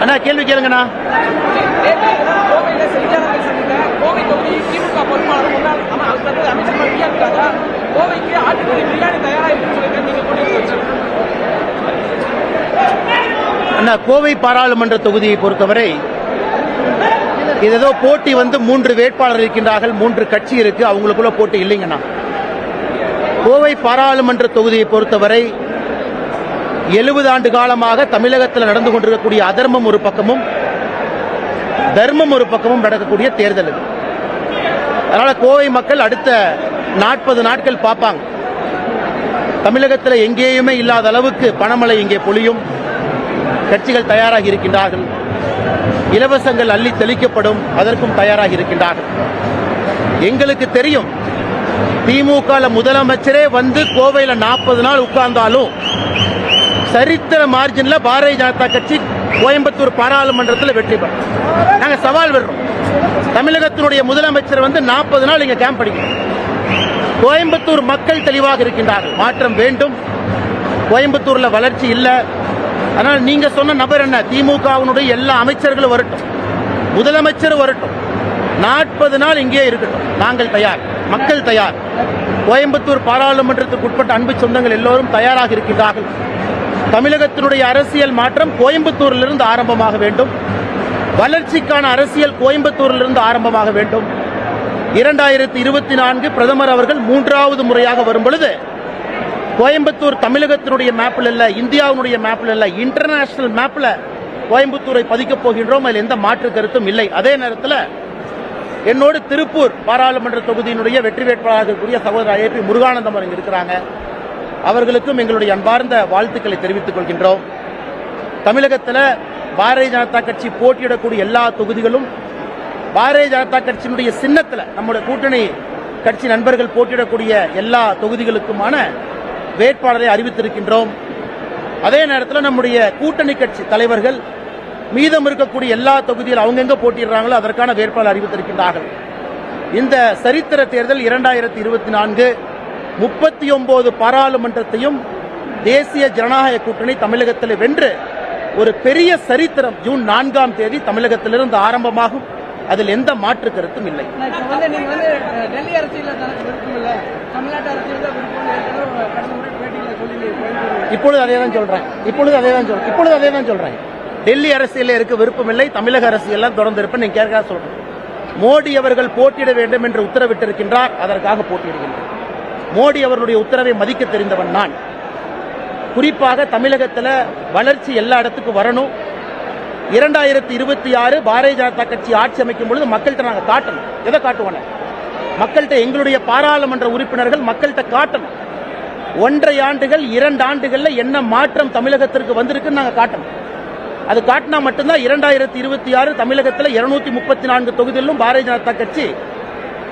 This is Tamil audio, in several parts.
அண்ணா கேள்வி கேளுங்கண்ணா. அண்ணா, கோவை பாராளுமன்ற தொகுதியை பொறுத்தவரை இது ஏதோ போட்டி வந்து 3 வேட்பாளர் இருக்கின்றார்கள், 3 கட்சி இருக்கு, அவங்களுக்குள்ள போட்டி இல்லைங்கண்ணா. கோவை பாராளுமன்ற தொகுதியை பொறுத்தவரை 70 ஆண்டு காலமாக தமிழகத்தில் நடந்து கொண்டிருக்கக்கூடிய அதர்மம் ஒரு பக்கமும் தர்மம் ஒரு பக்கமும் நடக்கக்கூடிய தேர்தல் இது. அதனால கோவை மக்கள் அடுத்த 40 நாட்கள் பார்ப்பாங்க. தமிழகத்தில் எங்கேயுமே இல்லாத அளவுக்கு பணமழை இங்கே பொழியும். கட்சிகள் தயாராகி இருக்கின்றார்கள். இலவசங்கள் அள்ளி தெளிக்கப்படும், அதற்கும் தயாராகி இருக்கின்றார்கள். எங்களுக்கு தெரியும், திமுக முதலமைச்சரே வந்து கோவையில் 40 நாள் உட்கார்ந்தாலும் சரித்திர மார்ஜின்ல பாரதிய ஜனதா கட்சி கோயம்புத்தூர் பாராளுமன்றத்தில் வெற்றி பெறும். நாங்கள் சவால் விடுறோம். தமிழகத்தினுடைய முதலமைச்சர் வந்து 40 நாள் இங்க கேம்ப் அடிக்கணும். கோயம்புத்தூர் மக்கள் தெளிவாக இருக்கின்றார்கள். மாற்றம் வேண்டும். கோயம்புத்தூர்ல வளர்ச்சி இல்லை. அதனால் நீங்க சொன்ன நபர் என்ன, திமுகவினுடைய எல்லா அமைச்சர்களும் வரட்டும், முதலமைச்சர் வரட்டும், 40 நாள் இங்கே இருக்கட்டும். நாங்கள் தயார், மக்கள் தயார். கோயம்புத்தூர் பாராளுமன்றத்துக்கு உட்பட்ட அன்பு சொந்தங்கள் எல்லோரும் தயாராக இருக்கின்றார்கள். தமிழகத்தினுடைய அரசியல் மாற்றம் கோயம்புத்தூரிலிருந்து ஆரம்பமாக வேண்டும். வளர்ச்சிக்கான அரசியல் கோயம்புத்தூரிலிருந்து ஆரம்பமாக வேண்டும். 2024 பிரதமர் அவர்கள் 3வது முறையாக வரும் பொழுது கோயம்புத்தூர் தமிழகத்தினுடைய மேப்பில் இல்ல, இந்தியாவுடைய மேப்பில் இல்ல, இன்டர்நேஷனல் மேப்பில் கோயம்புத்தூரை பதிக்கப் போகின்றோம். அதில் எந்த மாற்று கருத்தும் இல்லை. அதே நேரத்தில் என்னோடு திருப்பூர் பாராளுமன்ற தொகுதியினுடைய வெற்றி வேட்பாளராக இருக்கக்கூடிய சகோதரர் ஏபி முருகானந்தம் இங்க இருக்கிறாங்க. அவர்களுக்கும் எங்களுடைய அன்பார்ந்த வாழ்த்துக்களை தெரிவித்துக் கொள்கின்றோம். தமிழகத்தில் பாரதிய ஜனதா கட்சி போட்டியிடக்கூடிய எல்லா தொகுதிகளும் பாரதிய ஜனதா கட்சியினுடைய சின்னத்தில் நம்முடைய கூட்டணி கட்சி நண்பர்கள் போட்டியிடக்கூடிய எல்லா தொகுதிகளுக்குமான வேட்பாளரை அறிவித்திருக்கின்றோம். அதே நேரத்தில் நம்முடைய கூட்டணி கட்சி தலைவர்கள் மீதம் இருக்கக்கூடிய எல்லா தொகுதியில் அவங்கெங்க போட்டியிடுறாங்களோ அதற்கான வேட்பாளர் அறிவித்திருக்கின்றார்கள். இந்த சரித்திர தேர்தல் 2024 39 பாராளுமன்றத்தையும் தேசிய ஜனநாயக கூட்டணி தமிழகத்தில் வென்று ஒரு பெரிய சரித்திரம் ஜூன் 4ஆம் தேதி தமிழகத்திலிருந்து ஆரம்பமாகும். அதில் எந்த மாற்று கருத்தும் இல்லை. இப்பொழுது அதே தான் சொல்றேன். டெல்லி அரசியல் இருக்க விருப்பம் இல்லை, தமிழக அரசியல் தொடர்ந்து இருப்பேன். நீங்க கேட்க சொல்றேன். மோடி அவர்கள் போட்டியிட வேண்டும் என்று உத்தரவிட்டிருக்கின்றார், அதற்காக போட்டியிடுகின்றனர். மோடி அவர்களுடைய உத்தரவை மதிக்க தெரிந்தவன் நான். குறிப்பாக தமிழகத்தில் வளர்ச்சி எல்லா இடத்துக்கும் வரணும். 2026 பாரதிய ஜனதா கட்சி ஆட்சி அமைக்கும் பொழுது மக்கள்கிட்ட நாங்கள் காட்டணும். எதை காட்டுவோம்? மக்கள்கிட்ட எங்களுடைய பாராளுமன்ற உறுப்பினர்கள் மக்கள்கிட்ட காட்டணும். 1.5 ஆண்டுகள் 2 ஆண்டுகள்ல என்ன மாற்றம் தமிழகத்திற்கு வந்திருக்குன்னு நாங்கள் காட்டணும். அது காட்டினா மட்டும்தான் 2026 தமிழகத்தில் 234 தொகுதிகளிலும் பாரதிய ஜனதா கட்சி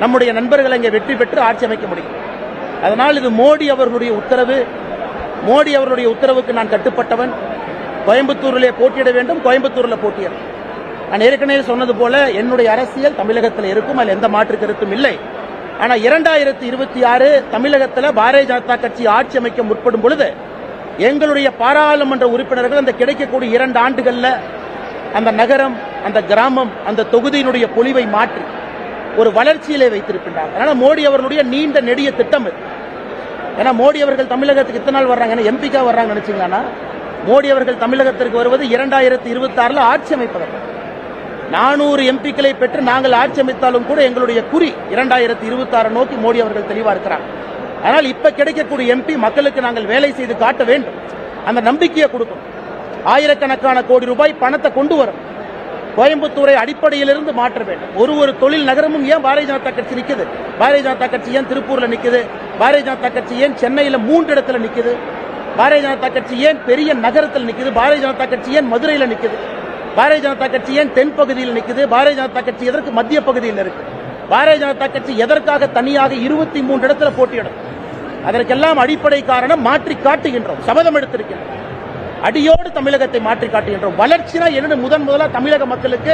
நம்முடைய நண்பர்களை இங்கே வெற்றி பெற்று ஆட்சி அமைக்க முடியும். அதனால் இது மோடி அவர்களுடைய உத்தரவு. மோடி அவர்களுடைய உத்தரவுக்கு நான் கட்டுப்பட்டவன். கோயம்புத்தூரிலே போட்டியிட வேண்டும், கோயம்புத்தூரில் போட்டியிட. நான் ஏற்கனவே சொன்னது போல என்னுடைய அரசியல் தமிழகத்தில் இருக்கும், அதில் எந்த மாற்று கருத்தும் இல்லை. ஆனால் 2026 தமிழகத்தில் பாரதிய ஜனதா கட்சி ஆட்சி அமைக்க முற்படும் பொழுது எங்களுடைய பாராளுமன்ற உறுப்பினர்கள் அந்த கிடைக்கக்கூடிய 2 ஆண்டுகளில் அந்த நகரம், அந்த கிராமம், அந்த தொகுதியினுடைய பொலிவை மாற்றி ஒரு வளர்ச்சியிலே வைத்திருக்கின்றார். அதனால மோடி அவர்களுடைய நீண்ட நெடிய திட்டம் இது. ஏன்னா மோடி அவர்கள் தமிழகத்துக்கு இத்தனை நாள் வர்றாங்க, எம்பிக்கா வர்றாங்க நினைச்சீங்கன்னா, மோடி அவர்கள் தமிழகத்திற்கு வருவது 2026 ஆட்சி அமைப்பதற்கு. 400 எம்பிக்களை பெற்று நாங்கள் ஆட்சி அமைத்தாலும் கூட எங்களுடைய குறி 2026 நோக்கி மோடி அவர்கள் தெளிவா இருக்கிறார். ஆனால் இப்ப கிடைக்கக்கூடிய எம்பி மக்களுக்கு நாங்கள் வேலை செய்து காட்ட வேண்டும், அந்த நம்பிக்கையை கொடுக்கணும். ஆயிரக்கணக்கான கோடி ரூபாய் பணத்தை கொண்டு வரும். கோயம்புத்தூரை அடிப்படையிலிருந்து மாற்ற வேண்டும். ஒரு தொழில் நகரமும் ஏன் பாரதிய ஜனதா கட்சி நிக்குது? பாரதிய ஜனதா கட்சி ஏன் திருப்பூர்ல நிக்குது? பாரதிய ஜனதா கட்சி ஏன் சென்னையில 3 இடத்துல நிக்குது? பாரதிய ஜனதா கட்சி ஏன் பெரிய நகரத்தில் நிக்குது? பாரதிய ஜனதா கட்சி ஏன் மதுரையில் நிக்குது? பாரதிய ஜனதா கட்சி ஏன் தென் பகுதியில் நிக்குது? பாரதிய ஜனதா கட்சி எதற்கு மத்திய பகுதியில் இருக்கு? பாரதிய ஜனதா கட்சி எதற்காக தனியாக 23 இடத்துல போட்டியிடும்? அதற்கெல்லாம் அடிப்படை காரணம் மாற்றி காட்டுகின்றோம், சபதம் எடுத்திருக்கின்றோம். அடியோடு தமிழகத்தை மாற்றி காட்டுகின்றோம். வளர்ச்சினா என்னன்னு முதலா தமிழக மக்களுக்கு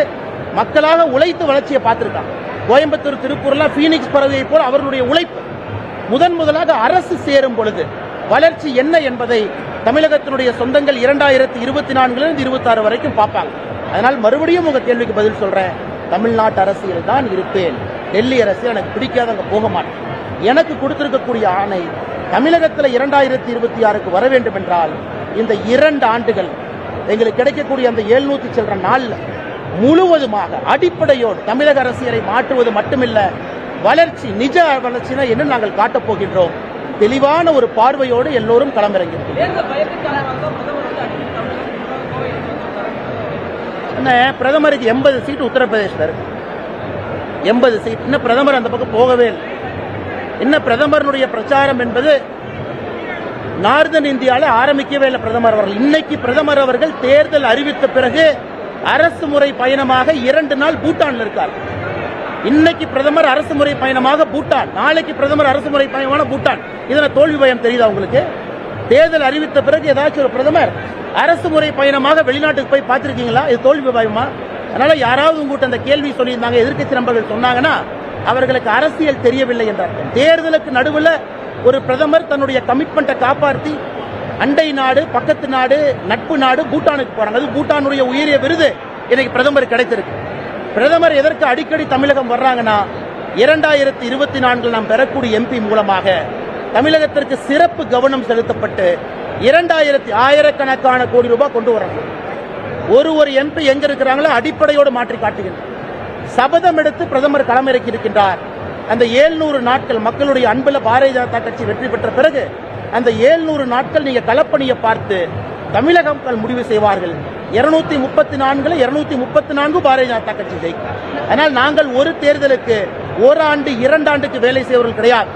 மக்களாக உழைத்து வளர்ச்சியை பார்த்திருக்காங்க. கோயம்புத்தூர், திருப்பூர்லாம் பீனிக்ஸ் பறவையை போல அவர்களுடைய உழைப்பு. முதலாக அரசு சேரும் பொழுது வளர்ச்சி என்ன என்பதை தமிழகத்தினுடைய சொந்தங்கள் 2024 26 வரைக்கும் பார்ப்பாங்க. அதனால் மறுபடியும் உங்க கேள்விக்கு பதில் சொல்றேன். தமிழ்நாட்டு அரசியல் தான் இருப்பேன். டெல்லி அரசியல் எனக்கு பிடிக்காத, அங்க போக மாட்டேன். எனக்கு கொடுத்திருக்கக்கூடிய ஆணை தமிழகத்தில் 2026க்கு வர வேண்டும் என்றால் இந்த 2 ஆண்டுகள் எங்களுக்கு கிடைக்கக்கூடிய அந்த 700 சில்லற நாள்ல முழுவதுமாக அடிப்படையோடு தமிழக அரசியலை மாற்றுவது மட்டுமில்ல, வளர்ச்சி, நிஜ வளர்ச்சினா என்ன நாங்கள் காட்டப் போகின்றோம். தெளிவான ஒரு பார்வையோடு எல்லோரும் களமிறங்கியிருக்கிறோம். பிரதமருக்கு 80 சீட் உத்தரப்பிரதேசத்தில் இருக்கு. 80 சீட். இன்னும் பிரதமர் அந்த பக்கம் போகவே இல்லை. இன்னும் பிரதமருடைய பிரச்சாரம் என்பது நார்தன் இந்தியாவில் ஆரம்பிக்கவே இல்லை. பிரதமர் அவர்கள் இன்னைக்கு பிரதமர் அவர்கள் தேர்தல் அறிவித்த பிறகு அரசு முறை பயணமாக 2 நாள் பூட்டான்ல இருக்கார். இன்னைக்கு பிரதமர் அரசு முறை பயணமாக பூட்டான், நாளைக்கு பிரதமர் அரசு முறை பயணமான பூட்டான். இதுல தோல்வி பயம் தெரியுதா உங்களுக்கு? தேர்தல் அறிவித்த பிறகு ஏதாச்சும் ஒரு பிரதமர் அரசு முறை பயணமாக வெளிநாட்டுக்கு போய் பார்த்திருக்கீங்களா? இது தோல்வி பயமா? அதனால யாராவது உங்ககிட்ட அந்த கேள்வி சொல்லியிருந்தாங்க, எதிர்க்கட்சி நண்பர்கள் சொன்னாங்கன்னா அவர்களுக்கு அரசியல் தெரியவில்லை என்றார். தேர்தலுக்கு நடுவில் ஒரு பிரதமர் தன்னுடைய கமிட்மெண்ட்டை காப்பாற்றி அண்டை நாடு, பக்கத்து நாடு, நட்பு நாடு பூட்டானுக்கு போறாங்க. அது பூட்டானுடைய உயரிய விருது இன்னைக்கு பிரதமர் கிடைத்திருக்கு. பிரதமர் எதற்கு அடிக்கடி தமிழகம் வர்றாங்கன்னா 2024 நாம் பெறக்கூடிய எம்பி மூலமாக தமிழகத்திற்கு சிறப்பு கவனம் செலுத்தப்பட்டு 1000 கோடி ரூபாய் கொண்டு வராங்க. ஒரு எம்பி எங்க இருக்கிறாங்களோ அடிப்படையோடு மாற்றி காட்டுகின்றனர். சபதம் எடுத்து பிரதமர் களமிறக்கி இருக்கின்றார். அந்த 700 நாட்கள் மக்களுடைய அன்புல பாரதிய ஜனதா கட்சி வெற்றி பெற்ற பிறகு அந்த 700 நாட்கள் நீங்க களப்பணியை பார்த்து தமிழக மக்கள் முடிவு செய்வார்கள். 234 234 பாரதிய ஜனதா கட்சி ஜெயிக்கும். அதனால் நாங்கள் ஒரு தேர்தலுக்கு 1 ஆண்டு 2 ஆண்டுக்கு வேலை செய்வர்கள் கிடையாது.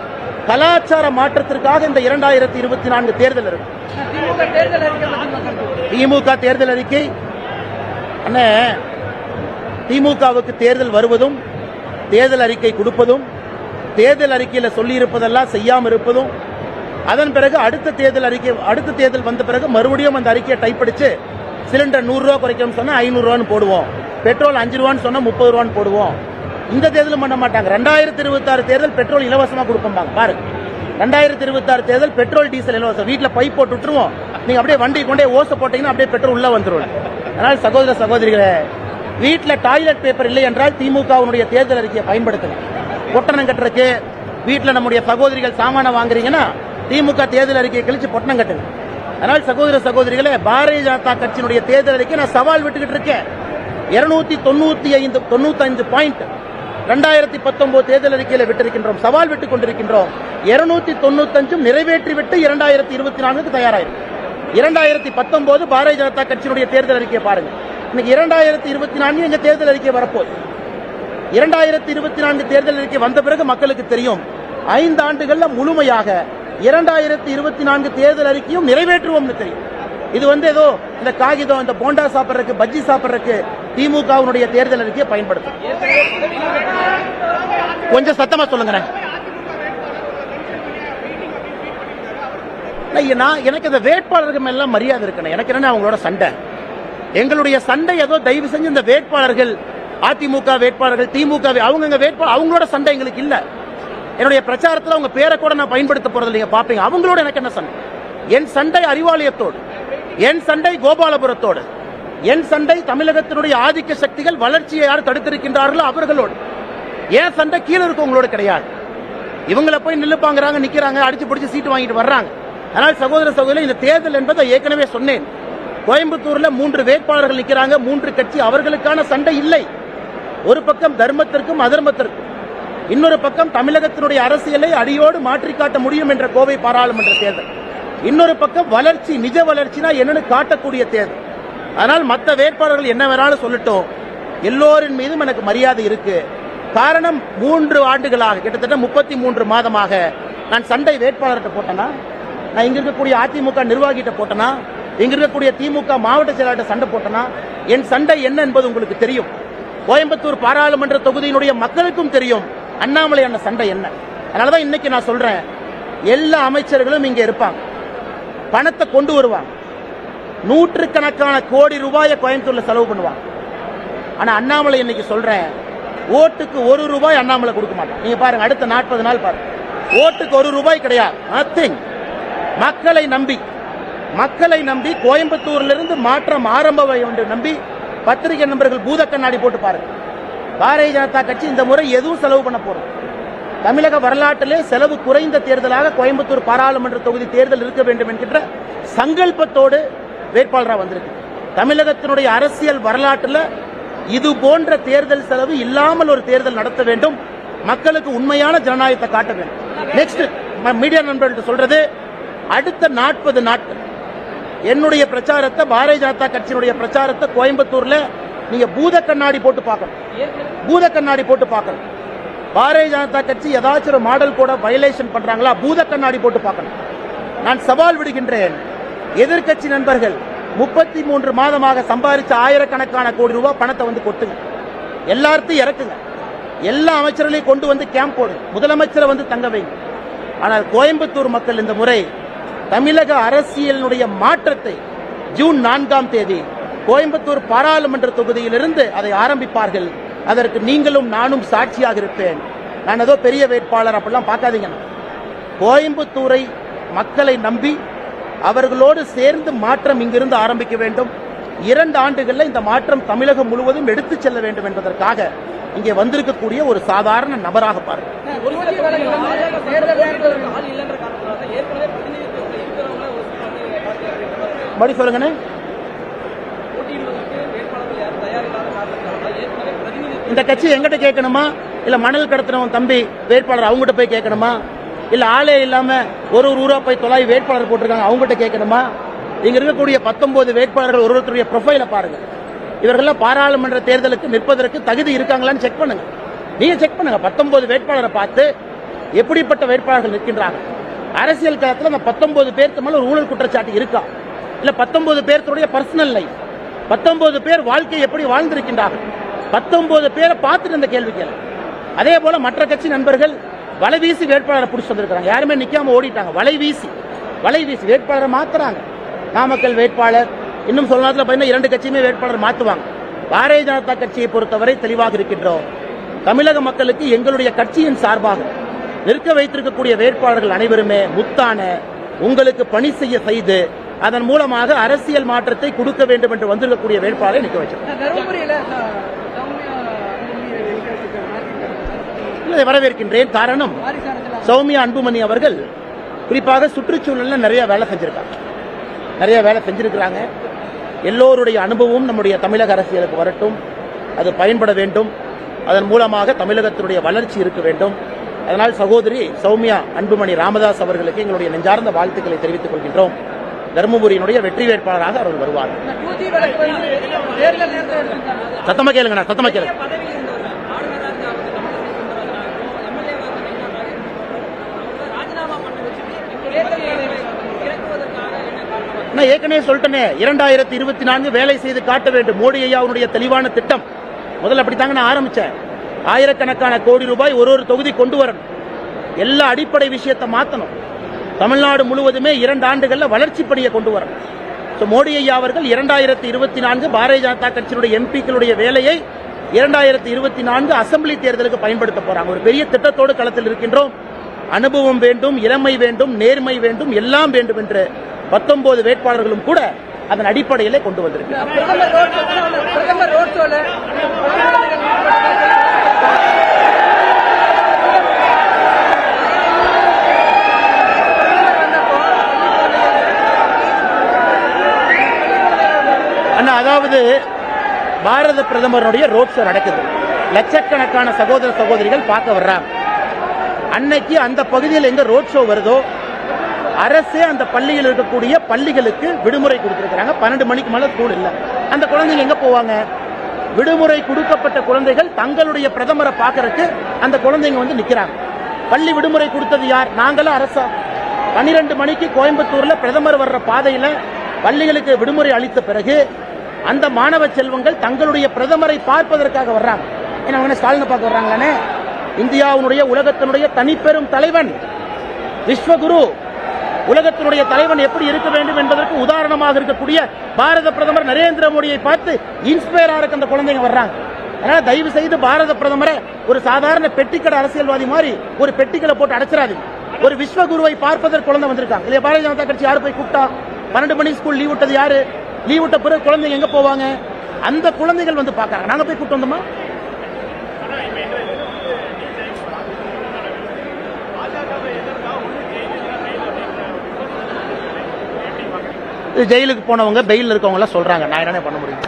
கலாச்சார மாற்றத்திற்காக இந்த 2024 தேர்தல் இருக்கு. திமுக தேர்தல் அறிக்கை அண்ணே, திமுகவுக்கு தேர்தல் வருவதும் தேர்தல் அறிக்கை கொடுப்பதும் தேர்தல் அறிக்கையில் சொல்லி இருப்பதெல்லாம் செய்யாமல் இருப்பதும் அதன் பிறகு அடுத்த தேர்தல் வந்த பிறகு மறுபடியும் அந்த அறிக்கையை டைப் அடிச்சு சிலிண்டர் 100 ரூபா குறைக்கணும் சொன்னா 500 ரூபான்னு போடுவோம், பெட்ரோல் 5 ரூபான்னு சொன்னா 30 ரூபான்னு போடுவோம். இந்த தேர்தலும் பண்ண மாட்டாங்க. 2026 தேர்தல் பெட்ரோல் இலவசமா கொடுப்பாங்க பாருங்க. 2026 தேர்தல் பெட்ரோல் டீசல் இலவசம். வீட்டுல பைப் போட்டு விட்டுருவோம், நீங்க அப்படியே வண்டி கொண்டே ஓசை போட்டீங்கன்னா அப்படியே பெட்ரோல் உள்ள வந்துடும். அதனால் சகோதர சகோதரிகளே, வீட்டில் டாய்லெட் பேப்பர் இல்லை என்றால் திமுகவுடைய தேர்தல் அறிக்கையை பயன்படுத்துங்க. பொட்டணம் கட்டுறதுக்கு வீட்டில் நம்முடைய சகோதரிகள் சாமான வாங்குறீங்கன்னா திமுக தேர்தல் அறிக்கையை கழிச்சு பொட்டணம் கட்டுங்க. அதனால் சகோதர சகோதரிகளே, பாரதிய ஜனதா கட்சியினுடைய தேர்தல் அறிக்கை நான் சவால் விட்டுக்கிட்டு இருக்கேன். 295 பாயிண்ட் 2019 தேர்தல் அறிக்கையில் விட்டிருக்கின்றோம், சவால் விட்டுக் கொண்டிருக்கின்றோம். 295 நிறைவேற்றிவிட்டு 2024 தயாராயிருக்கு. 2019 பாரதிய ஜனதா கட்சியினுடைய தேர்தல் அறிக்கையை பாருங்க. இன்னைக்கு 2024 எங்க தேர்தல் அறிக்கை வரப்போகுது. 2024 தேர்தல் அறிக்கை வந்த பிறகு மக்களுக்கு தெரியும் 5 ஆண்டுகள்ல முழுமையாக 2024 தேர்தல் அறிக்கையும் நிறைவேற்றுவோம்னு தெரியும். இது ஏதோ இந்த காகிதம், இந்த போண்டா சாப்பிட்றதுக்கு, பஜ்ஜி சாப்பிட்றதுக்கு திமுகவுடைய தேர்தல் அறிக்கையை பயன்படுத்தும். கொஞ்சம் சத்தமா சொல்லுங்க. எனக்கு இந்த வேட்பாளர்கள் எல்லாம் மரியாதை இருக்கணும். எனக்கு என்ன அவங்களோட சண்டை? எங்களுடைய சண்டை ஏதோ தயவு செஞ்சு இந்த வேட்பாளர்கள், அதிமுக வேட்பாளர்கள், திமுக அவங்க வேட்பாளர், அவங்களோட சண்டை எங்களுக்கு இல்ல. என்னுடைய பிரச்சாரத்தில் அவங்க பேரை கூட நான் பயன்படுத்த போறது இல்லைங்க, பாப்பீங்க. அவங்களோட எனக்கு என்ன சண்டை? என் சண்டை அறிவாலயத்தோடு, என் சண்டை கோபாலபுரத்தோடு, என் சண்டை தமிழகத்தினுடைய ஆதிக்க சக்திகள் வளர்ச்சியை யார் தடுத்திருக்கின்றார்களோ அவர்களோடு. ஏன் சண்டை கீழே இருக்கவங்களோட கிடையாது. இவங்களை போய் நில்லுப்பாங்கிறாங்க, நிக்கிறாங்க, அடிச்சு பிடிச்சி சீட்டு வாங்கிட்டு வர்றாங்க. அதனால் சகோதர சகோதரி, இந்த தேர்தல் என்பதை ஏற்கனவே சொன்னேன். கோயம்புத்தூர்ல 3 வேட்பாளர்கள் நிற்கிறாங்க, 3 கட்சி, அவர்களுக்கான சண்டை இல்லை. ஒரு பக்கம் தர்மத்திற்கும் அதர்மத்திற்கும், இன்னொரு பக்கம் தமிழகத்தினுடைய அரசியலை அடியோடு மாற்றி காட்ட முடியும் என்ற கோவை பாராளுமன்ற தேர்தல், இன்னொரு பக்கம் வளர்ச்சி, நிஜ வளர்ச்சினா என்னன்னு காட்டக்கூடிய தேர்தல். அதனால் மற்ற வேட்பாளர்கள் என்ன வேணாலும் சொல்லட்டும், எல்லோரின் மீதும் எனக்கு மரியாதை இருக்கு. காரணம் 3 ஆண்டுகளாக, கிட்டத்தட்ட 33 மாதமாக நான் சண்டை வேட்பாளர்கிட்ட போட்டேனா, நான் இங்க இருக்கக்கூடிய அதிமுக நிர்வாகிகிட்ட போட்டேனா, இங்க இருக்கக்கூடிய திமுக மாவட்ட செயலாளர் சண்டை போட்டனா? என் சண்டை என்ன என்பது உங்களுக்கு தெரியும். கோயம்புத்தூர் பாராளுமன்ற தொகுதியினுடைய மக்களுக்கும் தெரியும் அண்ணாமலை அண்ணன் சண்டை என்ன. அதனாலதான் இன்னைக்கு நான் சொல்றேன், எல்லா அமைச்சர்களும் இங்க இருப்பாங்க, பணத்தை கொண்டு வருவாங்க, 100 கோடி ரூபாயை கோயம்புத்தூர்ல செலவு பண்ணுவாங்க. ஆனா அண்ணாமலை இன்னைக்கு சொல்றேன், ஓட்டுக்கு 1 ரூபாய் அண்ணாமலை கொடுக்க மாட்டான். நீங்க பாருங்க, அடுத்த 40 நாள் பாருங்க, ஓட்டுக்கு 1 ரூபாய் கிடையாது, நத்திங். மக்களை நம்பி கோயம்புத்தூரிலிருந்து மாற்றம் ஆரம்ப என்று நம்பி பத்திரிகை நண்பர்கள் பூத கண்ணாடி போட்டு பாருங்க. பாரதிய ஜனதா கட்சி இந்த முறை எதுவும் செலவு பண்ண போறோம். தமிழக வரலாற்றிலே செலவு குறைந்த தேர்தலாக கோயம்புத்தூர் பாராளுமன்ற தொகுதி தேர்தல் இருக்க வேண்டும் என்கின்ற சங்கல்பத்தோடு வேட்பாளராக வந்திருக்கு. தமிழகத்தினுடைய அரசியல் வரலாற்றில் இது போன்ற தேர்தல் செலவு இல்லாமல் ஒரு தேர்தல் நடத்த வேண்டும். மக்களுக்கு உண்மையான ஜனநாயகத்தை காட்ட வேண்டும். நெக்ஸ்ட் மீடியா நண்பர்கள் சொல்றது, அடுத்த 40 நாட்கள் என்னுடைய பிரச்சாரத்தை, பாரதிய ஜனதா கட்சியினுடைய பிரச்சாரத்தை கோயம்புத்தூர்ல நீங்க பூத கண்ணாடி போட்டு பார்க்கணும். பூத கண்ணாடி போட்டு பார்க்கணும். பாரதிய ஜனதா கட்சி ஏதாச்சும் ஒரு மாடல் கூட வயலேஷன் பண்றாங்களா, பூத கண்ணாடி போட்டு பார்க்கணும். நான் சவால் விடுகின்றேன், எதிர்க்கட்சி நண்பர்கள் 33 மாதமாக சம்பாதிச்ச ஆயிரக்கணக்கான கோடி ரூபாய் பணத்தை வந்து கொட்டுங்க, எல்லாத்தையும் இறக்குங்க, எல்லா அமைச்சர்களையும் கொண்டு வந்து கேம்ப் போடுங்க, முதலமைச்சரை வந்து தங்க வைங்க. ஆனால் கோயம்புத்தூர் மக்கள் இந்த முறை தமிழக அரசியலுடைய மாற்றத்தை ஜூன் 4ஆம் தேதி கோயம்புத்தூர் பாராளுமன்ற தொகுதியிலிருந்து அதை ஆரம்பிப்பார்கள். அதற்கு நீங்களும் நானும் சாட்சியாக இருப்பேன். நான் ஏதோ பெரிய வேட்பாளர் அப்படிலாம் பார்க்காதீங்க. கோயம்புத்தூரை மக்களை நம்பி அவர்களோடு சேர்ந்து மாற்றம் இங்கிருந்து ஆரம்பிக்க வேண்டும். 2 ஆண்டுகளில் இந்த மாற்றம் தமிழகம் முழுவதும் எடுத்துச் செல்ல வேண்டும் என்பதற்காக இங்கே வந்திருக்கக்கூடிய ஒரு சாதாரண நபராக பாருங்க. மறுபடி சொல்லுங்க. இந்த கட்சி எங்கிட்ட கேட்கணுமா, இல்ல மணல் கடத்தினவன் தம்பி வேட்பாளர் அவங்ககிட்ட போய் கேட்கணுமா, இல்ல ஆளே இல்லாம ஒரு ஊரா போய் தொலாய் வேட்பாளர் போட்டிருக்காங்க அவங்ககிட்ட கேட்கணுமா? இங்க இருக்கக்கூடிய 19 வேட்பாளர்கள் ஒருவருடைய ப்ரொஃபைலை பாருங்க. இவர்கள் பாராளுமன்ற தேர்தலுக்கு நிற்பதற்கு தகுதி இருக்காங்களான்னு செக் பண்ணுங்க. நீங்க செக் பண்ணுங்க. 19 வேட்பாளரை பார்த்து எப்படிப்பட்ட வேட்பாளர்கள் நிற்கின்றாங்க. அரசியல் களத்தில் அந்த 19 பேருக்கு மேல ஒரு ஊழல் குற்றச்சாட்டு இருக்கா, இல்ல 19 பேருடைய பர்சனல் லைஃப், 19 பேர் வாழ்க்கை எப்படி வாழ்ந்திருக்கின்றார்கள், 19 பேரை பார்த்துட்டு இந்த கேள்வி கேள்வி. அதே போல மற்ற கட்சி நண்பர்கள் வலைவீசி வேட்பாளரை பிடிச்சி வந்திருக்காங்க. யாருமே நிக்காம ஓடிட்டாங்க. வலைவீசி வேட்பாளரை மாத்துறாங்க. நாமக்கல் வேட்பாளர், இன்னும் சொல்ல நேரத்தில் 2 கட்சியுமே வேட்பாளர் மாத்துவாங்க. பாரதிய ஜனதா கட்சியை பொறுத்தவரை தெளிவாக இருக்கின்றோம். தமிழக மக்களுக்கு எங்களுடைய கட்சியின் சார்பாக நிற்க வைத்திருக்கக்கூடிய வேட்பாளர்கள் அனைவருமே முத்தான உங்களுக்கு பணி செய்து அதன் மூலமாக அரசியல் மாற்றத்தை கொடுக்க வேண்டும் என்று வந்திருக்கக்கூடிய வேட்பாளரை நிற்க வச்சிருக்கேன். வரவேற்கின்றேன். காரணம், சௌமியா அன்புமணி அவர்கள் குறிப்பாக சுற்றுச்சூழலில் நிறைய வேலை செஞ்சிருக்கிறாங்க. எல்லோருடைய அனுபவம் நம்முடைய தமிழக அரசியலுக்கு வரட்டும், அது பயன்பட வேண்டும். அதன் மூலமாக தமிழகத்தினுடைய வளர்ச்சி இருக்க வேண்டும். அதனால் சகோதரி சௌமியா அன்புமணி ராமதாஸ் அவர்களுக்கு எங்களுடைய நெஞ்சார்ந்த வாழ்த்துக்களை தெரிவித்துக் கொள்கின்றோம். தருமபுரியினுடைய வெற்றி வேட்பாளராக அவர்கள் வருவார். சத்தமா கேளுங்க. நான் ஏற்கனவே சொல்லிட்டேனே, 2024 வேலை செய்து காட்ட வேண்டும். மோடி ஐயாவுடைய தெளிவான திட்டம். முதல்ல அப்படித்தாங்க நான் ஆரம்பிச்சேன். ஆயிரக்கணக்கான கோடி ரூபாய் ஒரு தொகுதி கொண்டு வரணும். எல்லா அடிப்படை விஷயத்தை மாற்றணும். தமிழ்நாடு முழுவதுமே 2 ஆண்டுகள்ல வளர்ச்சி பணியை கொண்டு வரணும். மோடி ஐயா அவர்கள் 2024 பாரதிய ஜனதா கட்சியினுடைய எம்பிக்களுடைய வேலையை 2024 அசம்பிளி தேர்தலுக்கு பயன்படுத்த போறாங்க. ஒரு பெரிய திட்டத்தோடு களத்தில் இருக்கின்றோம். அனுபவம் வேண்டும், இளமை வேண்டும், நேர்மை வேண்டும், எல்லாம் வேண்டும் என்று 19 வேட்பாளர்களும் கூட அதன் அடிப்படையிலே கொண்டு வந்திருக்கிறார். அதாவது பாரத பிரதமருடைய ரோட் ஷோ நடக்குது. லட்சக்கணக்கான சகோதர சகோதரிகள் பார்க்க வர்றாங்க. அன்னைக்கு அந்த பகுதியில் எங்க ரோட் ஷோ வருதோ அரசே அந்த பள்ளியில் இருக்கக்கூடிய பள்ளிகளுக்கு விடுமுறை கொடுத்திருக்கிறாங்க. 12 மணிக்கு மேல ஸ்கூல் இல்ல. அந்த குழந்தைங்க எங்க போவாங்க? விடுமுறை கொடுக்கப்பட்ட குழந்தைகள் தங்களுடைய பிரதமரை பார்க்கறதுக்கு அந்த குழந்தைங்க வந்து நிக்கிறாங்க. பள்ளி விடுமுறை கொடுத்தது யார்? நாங்களும் அரசா. 12 மணிக்கு கோயம்புத்தூர்ல பிரதமர் வர்ற பாதையில பள்ளிகளுக்கு விடுமுறை அளித்த பிறகு அந்த மாணவ செல்வங்கள் தங்களுடைய பிரதமரை பார்ப்பதற்காக வர்றாங்க. ஏன்னா ஸ்டாலினை பார்க்க வர்றாங்களே. இந்தியாவுடைய உலகத்தினுடைய தனிப்பெரும் தலைவன், விஸ்வகுரு, உலகத்தினுடைய தலைவன் எப்படி இருக்க வேண்டும் என்பதற்கு உதாரணமாக இருக்கக்கூடிய பாரத பிரதமர் நரேந்திர மோடியை பார்த்து இன்ஸ்பயர் ஆக அந்த குழந்தைங்க வர்றாங்க. அதனால தயவு செய்து பாரத பிரதமரை ஒரு சாதாரண பெட்டிக்கடை அரசியல்வாதி மாதிரி ஒரு பெட்டிக்கடை போட்டு அடைச்சிடாதீங்க. ஒரு விஸ்வகுருவை பார்ப்பதற்கு குழந்தை வந்திருக்காங்க இல்லையா? பாரதிய ஜனதா கட்சி யாரு போய் கூப்பிட்டா? 12 மணி ஸ்கூல் லீவ் விட்டது யாரு? லீவ் விட்ட பிறகு குழந்தைங்க எங்க போவாங்க? அந்த குழந்தைகள் வந்து பார்க்கறாங்க. நாங்க போய் கூட்டு வந்தோமா? ஜெயிலுக்கு போனவங்க பெயில் இருக்கவங்க எல்லாம் சொல்றாங்க. நான் என்ன பண்ண முடியும்?